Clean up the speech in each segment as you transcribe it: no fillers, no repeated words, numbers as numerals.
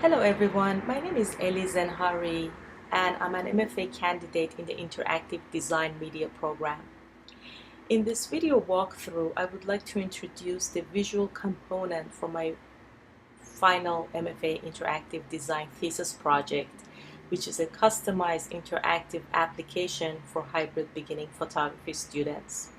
Hello everyone, my name is eZenhari and I'm an MFA candidate in the Interactive Design Media program. In this video walkthrough, I would like to introduce the visual component for my final MFA Interactive Design thesis project, which is a customized interactive application for hybrid beginning photography students.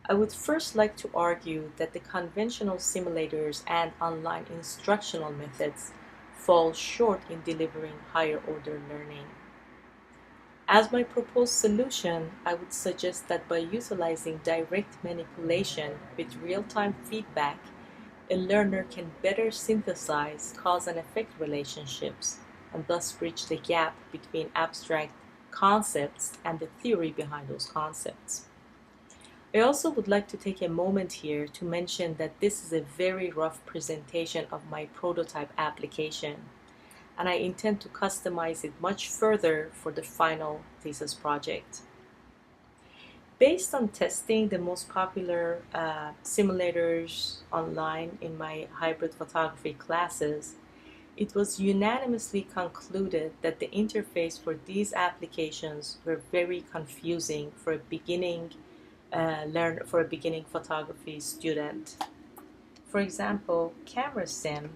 I would first like to argue that the conventional simulators and online instructional methods fall short in delivering higher order learning. As my proposed solution, I would suggest that by utilizing direct manipulation with real-time feedback, a learner can better synthesize cause and effect relationships and thus bridge the gap between abstract concepts and the theory behind those concepts. I also would like to take a moment here to mention that this is a very rough presentation of my prototype application, and I intend to customize it much further for the final thesis project. Based on testing the most popular simulators online in my hybrid photography classes, it was unanimously concluded that the interface for these applications were very confusing for a beginning photography student. For example, Camera Sim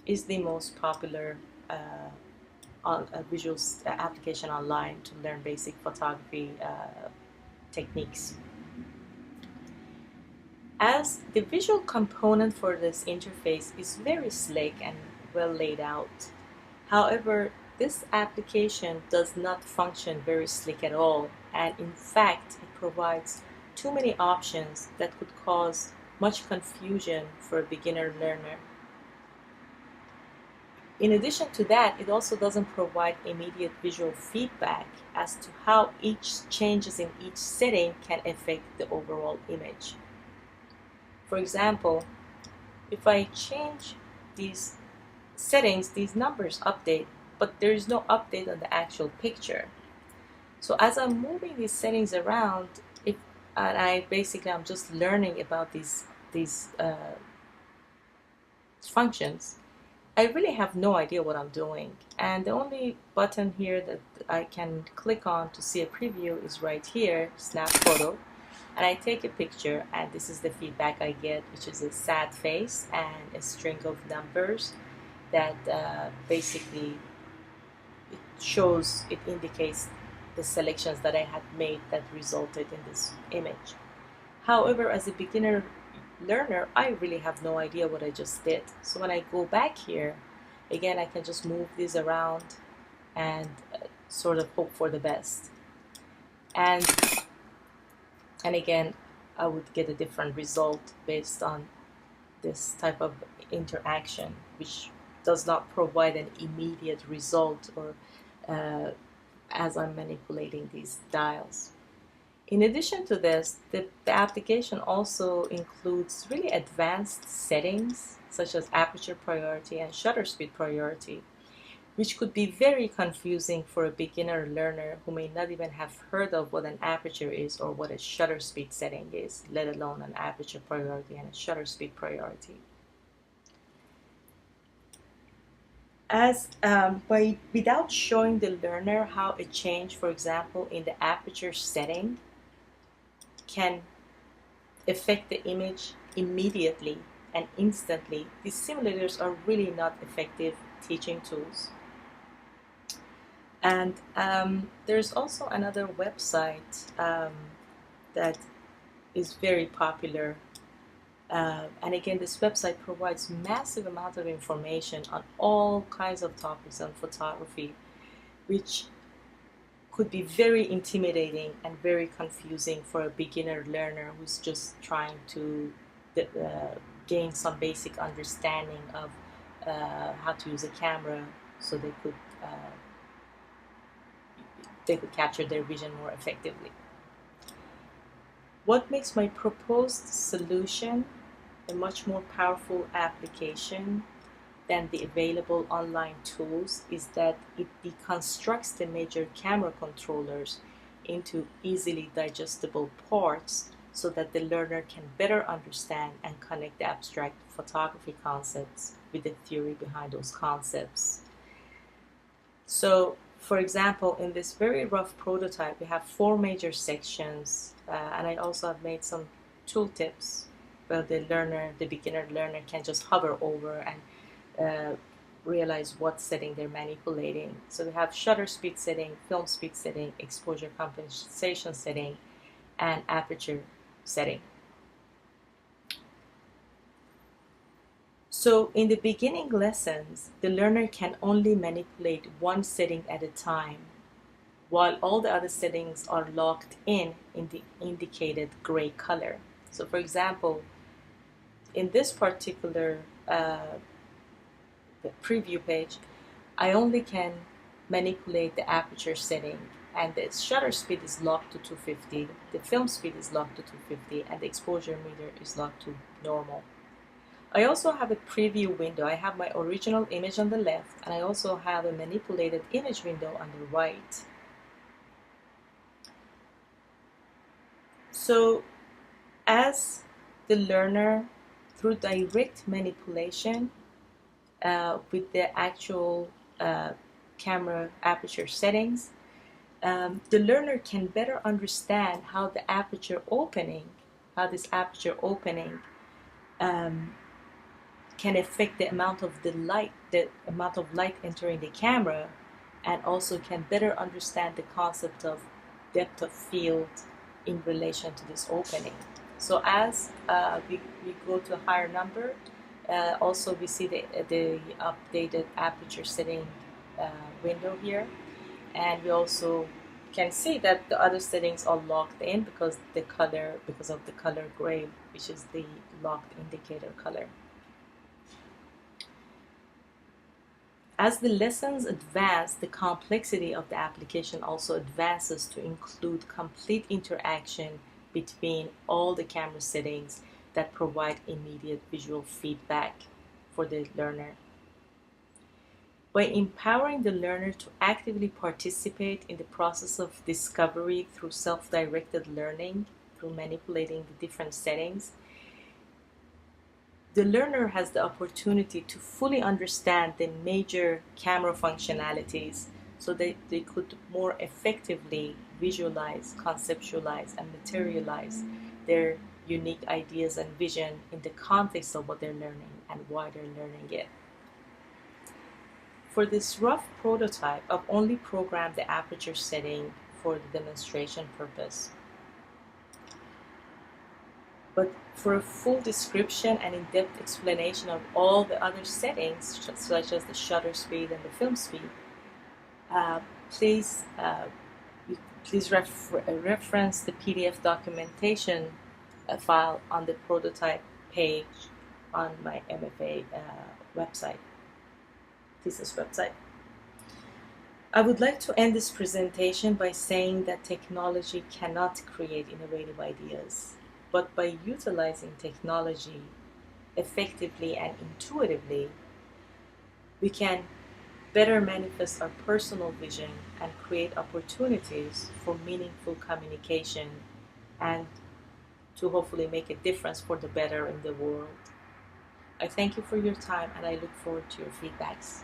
is the most popular visual application online to learn basic photography techniques. As the visual component for this interface is very slick and well laid out, however, this application does not function very slick at all, and in fact, it provides too many options that could cause much confusion for a beginner learner. In addition to that, it also doesn't provide immediate visual feedback as to how each changes in each setting can affect the overall image. For example, if I change these settings, these numbers update, but there is no update on the actual picture. So as I'm moving these settings around, I'm just learning about these functions, I really have no idea what I'm doing. And the only button here that I can click on to see a preview is right here, Snap Photo. And I take a picture, and this is the feedback I get, which is a sad face and a string of numbers that basically it indicates the selections that I had made that resulted in this image. However, as a beginner learner, I really have no idea what I just did. So when I go back here, again, I can just move these around and sort of hope for the best. And again, I would get a different result based on this type of interaction, which does not provide an immediate result or as I'm manipulating these dials. In addition to this, the application also includes really advanced settings such as aperture priority and shutter speed priority, which could be very confusing for a beginner learner who may not even have heard of what an aperture is or what a shutter speed setting is, let alone an aperture priority and a shutter speed priority. Without showing the learner how a change, for example, in the aperture setting can affect the image immediately and instantly, these simulators are really not effective teaching tools. And there's also another website that is very popular. And again, this website provides massive amount of information on all kinds of topics on photography, which could be very intimidating and very confusing for a beginner learner who's just trying to gain some basic understanding of how to use a camera so they could capture their vision more effectively. What makes my proposed solution a much more powerful application than the available online tools is that it deconstructs the major camera controllers into easily digestible parts so that the learner can better understand and connect the abstract photography concepts with the theory behind those concepts. So, for example, in this very rough prototype, we have 4 major sections, and I also have made some tooltips where the beginner learner can just hover over and realize what setting they're manipulating. So we have shutter speed setting, film speed setting, exposure compensation setting, and aperture setting. So in the beginning lessons, the learner can only manipulate one setting at a time, while all the other settings are locked in the indicated gray color. So for example, in this particular the preview page, I only can manipulate the aperture setting, and the shutter speed is locked to 250, the film speed is locked to 250, and the exposure meter is locked to normal. I also have a preview window. I have my original image on the left, and I also have a manipulated image window on the right. So as the learner, through direct manipulation with the actual camera aperture settings, the learner can better understand how this aperture opening can affect the amount of light entering the camera, and also can better understand the concept of depth of field in relation to this opening. So as we go to a higher number, also we see the updated aperture setting window here, and we also can see that the other settings are locked in because of the color gray, which is the locked indicator color. As the lessons advance, the complexity of the application also advances to include complete interaction between all the camera settings that provide immediate visual feedback for the learner. By empowering the learner to actively participate in the process of discovery through self-directed learning, through manipulating the different settings, the learner has the opportunity to fully understand the major camera functionalities so that they could more effectively visualize, conceptualize, and materialize their unique ideas and vision in the context of what they're learning and why they're learning it. For this rough prototype, I've only programmed the aperture setting for the demonstration purpose. But for a full description and in-depth explanation of all the other settings, such as the shutter speed and the film speed, please reference the PDF documentation file on the prototype page on my MFA website, thesis website. I would like to end this presentation by saying that technology cannot create innovative ideas, but by utilizing technology effectively and intuitively, we can better manifest our personal vision and create opportunities for meaningful communication and to hopefully make a difference for the better in the world. I thank you for your time, and I look forward to your feedbacks.